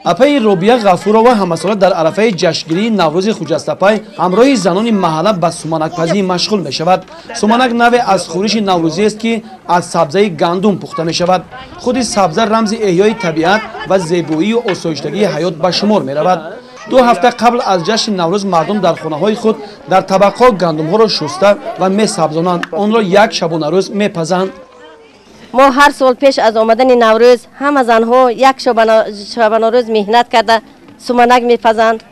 اپای روبیا غفورова همساله در عرفه جشنگیری نوروز خوجستپای همراه زنان محله به سومنک پزی مشغول می شود. سومنک نوع از خورش نوروزی است که از سبزه گندم پخته می شود. خود سبزه رمز احیای طبیعت و زیبایی و آسایشگی حیات به شمار می رود. 2 هفته قبل از جشن نوروز مردم در خانه های خود در طبقه گندم ها را شسته و می سبزانند، آن را یک شبانه روز می پزند. ما هر سال پیش از آمدن نوروز همه زنها یک شبانه روز مهنت کرده سومنک میپزند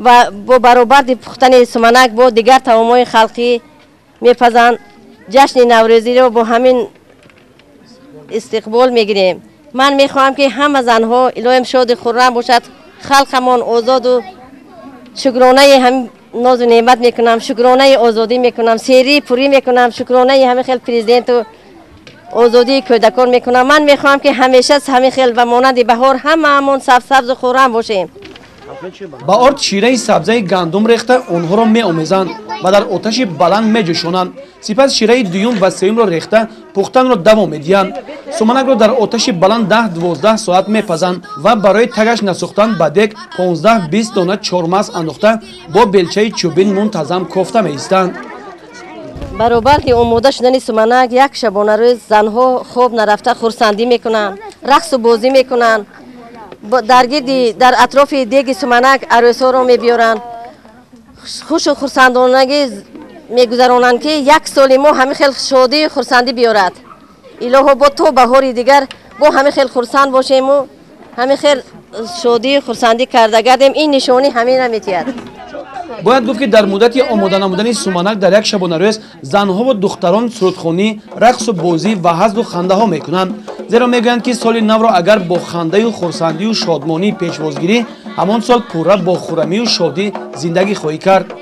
و با برآورد پختن سومنک با دیگر طعام‌های خلقی میپزند. جشن نوروزی را با همین استقبال میگیریم. من میخواهم که همه زنها الهیم شاد خرم باشد، خلقمان آزاد و شکرانه هم ناز و نعمت میکنم، شکرانه آزادی میکنم، سری پوری میکنم، شکرانه همه خیل پرزیدنت و آزادی کودکان میکنم. من میخوام که همیشه همین خیل و مانند بهار هممون سبز و خورم باشیم. با آرد شیره سبزه گندم ریخته آنها را می آمیزند و در آتش بلند می جوشانند. سپس شیره دوم و سوم را ریخته پختن را دوام میدهند. سومنک را در آتش بلند 10-12 ساعت میپزند و برای تگش نسوختن به دیگ 15-20 دانه چهارمغز انداخته با بیلچه چوبین منتظم کوفته میایستند. برابر که آماده شدن سومنک یک شبانه روز زنها خواب نرفته خورسندی میکنن، رقص و بازی میکنن، در اطراف دیگ سومنک عروسا را میبیارن، خوش و خورسندانگی میگذرانند که یک سال ما همه خیل شادی خورسندی بیارد. الهو با تو بهاری دیگر با همه خیل خورسند باشیم و همه خیل شادی خورسندی کرده گردیم. این نشانی همین نمیتید. باید گفت که در مدت آماده نمودن سومنک در یک شبانه روز زنها و دختران سرودخوانی، رقص و بازی و حزد و خنده ها میکنند. زیرا میگویند که سال نو را اگر با خنده و خرسندی و شادمانی پیشوازگیری، همان سال پورا با خرمی و شادی زندگی خواهی کرد.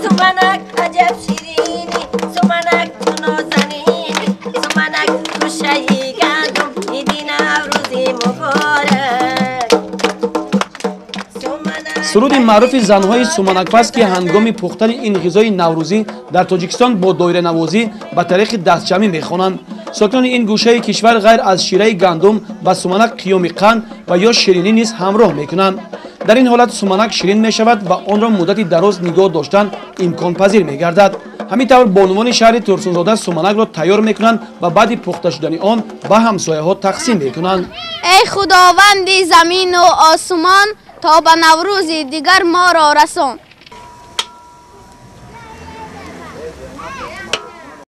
سومنک عجب شیرینی، سومنک تو نازنینی، سومنک تو شهی گندم، ایدی نوروزی مبارک. سرود معروف زنهای سومنکپز که هنگام پختن این غذای نوروزی در تاجیکستان با دایره نوازی به طریق دستجمعی میخوانند. ساکنان این گوشه کشور غیر از شیره گندم با سومنک قیام قند و یا شیرینی نیز همراه میکنند. در این حالت سومنک شیرین میشود و آن را مدتی دراز نگاه داشتن امکان پذیر میگردد. همینطور بانوان شهر ترسونزاده سومنک را تیار میکنند و بعد پخته شدن آن به همسایه ها تقسیم میکنند. ای خداوند زمین و آسمان، تا به نوروز دیگر ما را رسان.